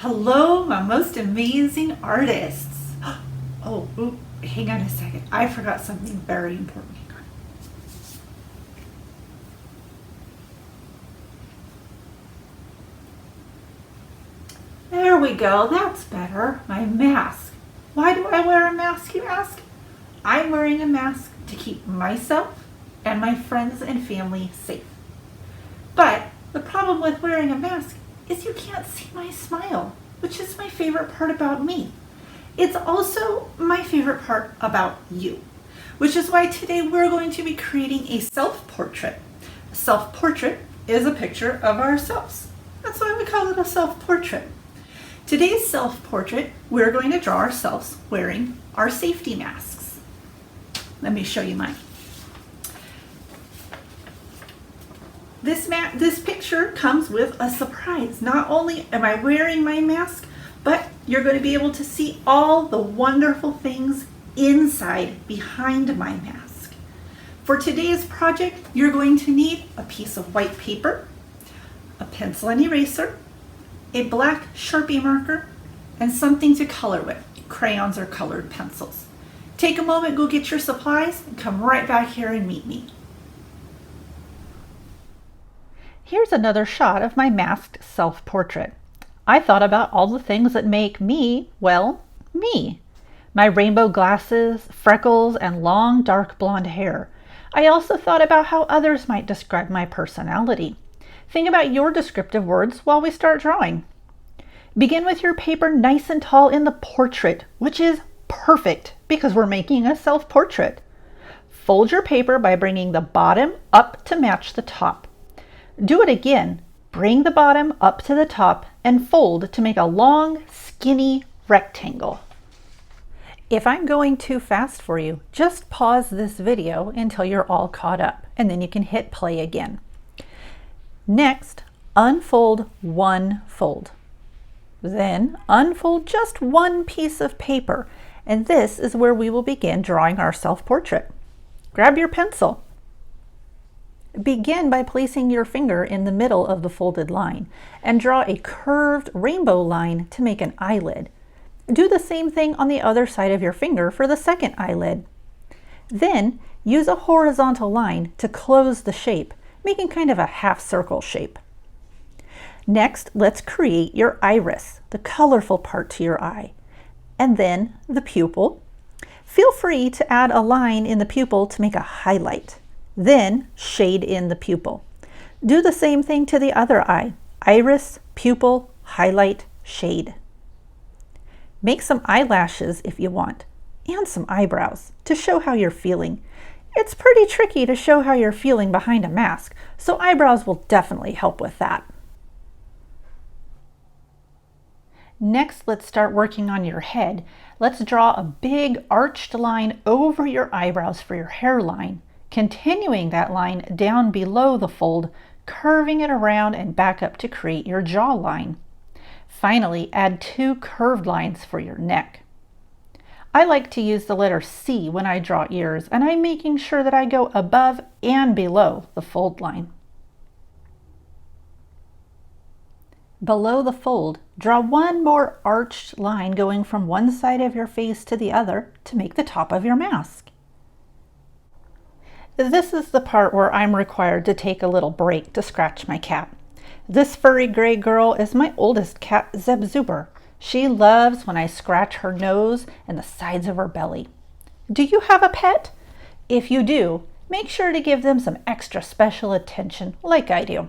Hello, my most amazing artists. Oh, hang on a second. I forgot something very important. Hang on. There we go. That's better. My mask. Why do I wear a mask, you ask? I'm wearing a mask to keep myself and my friends and family safe. But the problem with wearing a mask is you can't see my smile, which is my favorite part about me. It's also my favorite part about you, which is why today we're going to be creating a self-portrait. A self-portrait is a picture of ourselves. That's why we call it a self-portrait. Today's self-portrait, we're going to draw ourselves wearing our safety masks. Let me show you mine. This picture comes with a surprise. Not only am I wearing my mask, but you're going to be able to see all the wonderful things inside, behind my mask. For today's project, you're going to need a piece of white paper, a pencil and eraser, a black Sharpie marker, and something to color with, crayons or colored pencils. Take a moment, go get your supplies, and come right back here and meet me. Here's another shot of my masked self-portrait. I thought about all the things that make me, well, me. My rainbow glasses, freckles, and long dark blonde hair. I also thought about how others might describe my personality. Think about your descriptive words while we start drawing. Begin with your paper nice and tall in the portrait, which is perfect because we're making a self-portrait. Fold your paper by bringing the bottom up to match the top. Do it again. Bring the bottom up to the top and fold to make a long, skinny rectangle. If I'm going too fast for you, just pause this video until you're all caught up, and then you can hit play again. Next, unfold one fold. Then unfold just one piece of paper, and this is where we will begin drawing our self-portrait. Grab your pencil. Begin by placing your finger in the middle of the folded line and draw a curved rainbow line to make an eyelid. Do the same thing on the other side of your finger for the second eyelid. Then use a horizontal line to close the shape, making kind of a half circle shape. Next, let's create your iris, the colorful part to your eye, and then the pupil. Feel free to add a line in the pupil to make a highlight. Then shade in the pupil. Do the same thing to the other eye. Iris, pupil, highlight, shade. Make some eyelashes if you want, and some eyebrows to show how you're feeling. It's pretty tricky to show how you're feeling behind a mask, so eyebrows will definitely help with that. Next, let's start working on your head. Let's draw a big arched line over your eyebrows for your hairline, continuing that line down below the fold, curving it around and back up to create your jawline. Finally, add two curved lines for your neck. I like to use the letter C when I draw ears, and I'm making sure that I go above and below the fold line. Below the fold, draw one more arched line going from one side of your face to the other to make the top of your mask. This is the part where I'm required to take a little break to scratch my cat. This furry gray girl is my oldest cat, Zeb Zuber. She loves when I scratch her nose and the sides of her belly. Do you have a pet? If you do, make sure to give them some extra special attention like I do.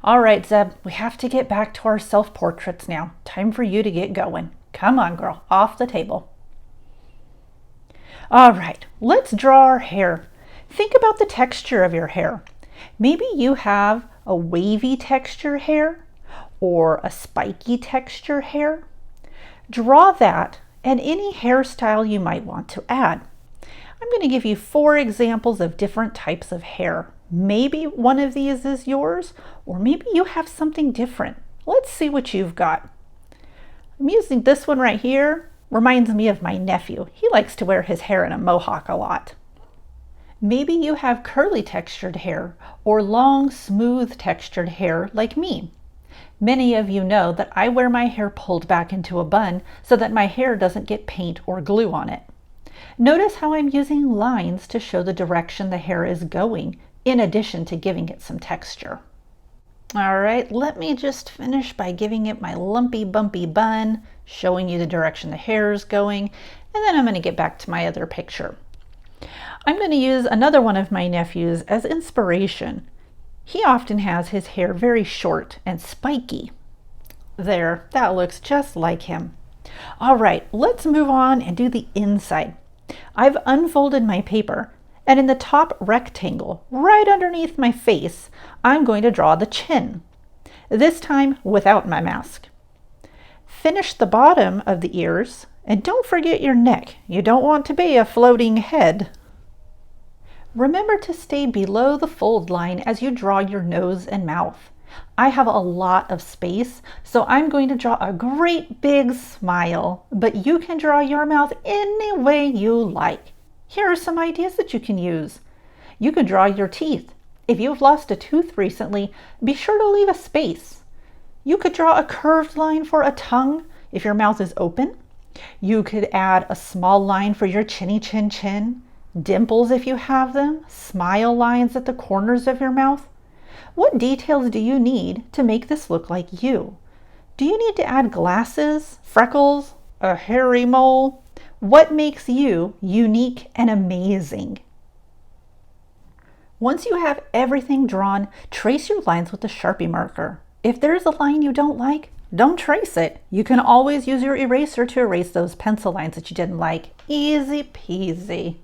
All right, Zeb, we have to get back to our self-portraits now. Time for you to get going. Come on, girl, off the table. All right, let's draw our hair. Think about the texture of your hair. Maybe you have a wavy texture hair or a spiky texture hair. Draw that and any hairstyle you might want to add. I'm going to give you 4 examples of different types of hair. Maybe one of these is yours, or maybe you have something different. Let's see what you've got. I'm using this one right here. Reminds me of my nephew. He likes to wear his hair in a mohawk a lot. Maybe you have curly textured hair or long, smooth textured hair like me. Many of you know that I wear my hair pulled back into a bun so that my hair doesn't get paint or glue on it. Notice how I'm using lines to show the direction the hair is going, in addition to giving it some texture. All right, let me just finish by giving it my lumpy bumpy bun, showing you the direction the hair is going, and then I'm going to get back to my other picture. I'm going to use another one of my nephews as inspiration. He often has his hair very short and spiky. There, that looks just like him. All right, let's move on and do the inside. I've unfolded my paper, and in the top rectangle, right underneath my face, I'm going to draw the chin. This time without my mask. Finish the bottom of the ears, and don't forget your neck. You don't want to be a floating head. Remember to stay below the fold line as you draw your nose and mouth. I have a lot of space, so I'm going to draw a great big smile, but you can draw your mouth any way you like. Here are some ideas that you can use. You can draw your teeth. If you've lost a tooth recently, be sure to leave a space. You could draw a curved line for a tongue if your mouth is open. You could add a small line for your chinny chin chin, dimples if you have them, smile lines at the corners of your mouth. What details do you need to make this look like you? Do you need to add glasses, freckles, a hairy mole? What makes you unique and amazing? Once you have everything drawn, trace your lines with a Sharpie marker. If there's a line you don't like, don't trace it. You can always use your eraser to erase those pencil lines that you didn't like. Easy peasy.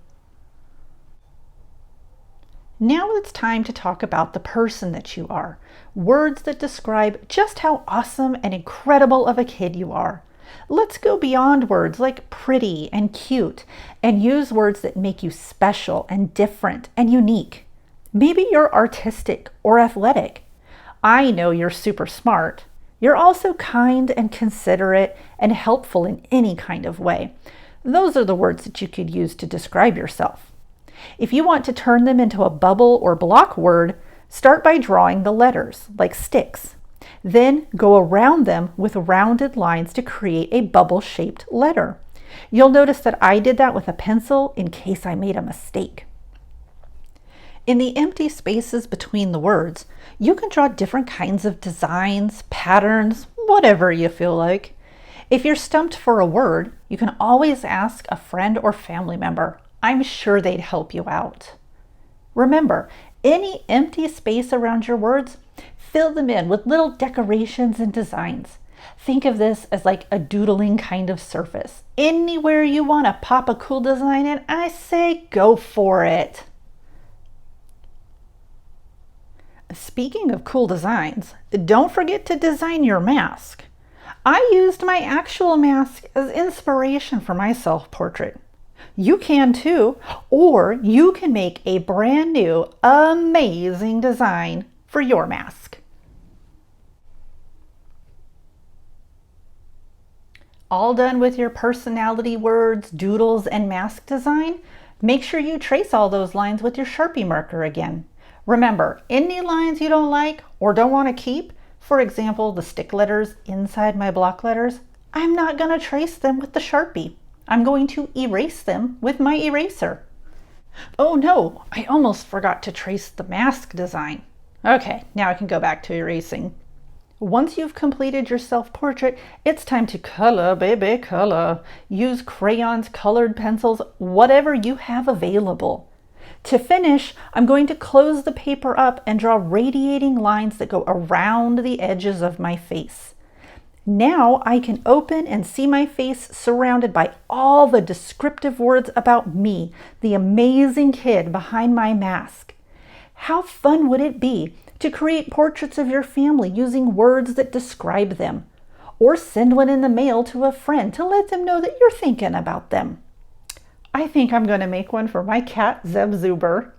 Now it's time to talk about the person that you are. Words that describe just how awesome and incredible of a kid you are. Let's go beyond words like pretty and cute and use words that make you special and different and unique. Maybe you're artistic or athletic. I know you're super smart. You're also kind and considerate and helpful in any kind of way. Those are the words that you could use to describe yourself. If you want to turn them into a bubble or block word, start by drawing the letters, like sticks. Then go around them with rounded lines to create a bubble-shaped letter. You'll notice that I did that with a pencil in case I made a mistake. In the empty spaces between the words, you can draw different kinds of designs, patterns, whatever you feel like. If you're stumped for a word, you can always ask a friend or family member. I'm sure they'd help you out. Remember, any empty space around your words, fill them in with little decorations and designs. Think of this as like a doodling kind of surface. Anywhere you want to pop a cool design in, I say go for it. Speaking of cool designs, don't forget to design your mask. I used my actual mask as inspiration for my self-portrait. You can too, or you can make a brand new, amazing design for your mask. All done with your personality words, doodles, and mask design? Make sure you trace all those lines with your Sharpie marker again. Remember, any lines you don't like or don't want to keep, for example, the stick letters inside my block letters, I'm not going to trace them with the Sharpie. I'm going to erase them with my eraser. Oh no, I almost forgot to trace the mask design. Okay, now I can go back to erasing. Once you've completed your self-portrait, it's time to color, baby, color. Use crayons, colored pencils, whatever you have available. To finish, I'm going to close the paper up and draw radiating lines that go around the edges of my face. Now I can open and see my face surrounded by all the descriptive words about me, the amazing kid behind my mask. How fun would it be to create portraits of your family using words that describe them? Or send one in the mail to a friend to let them know that you're thinking about them. I think I'm going to make one for my cat, Zeb Zuber.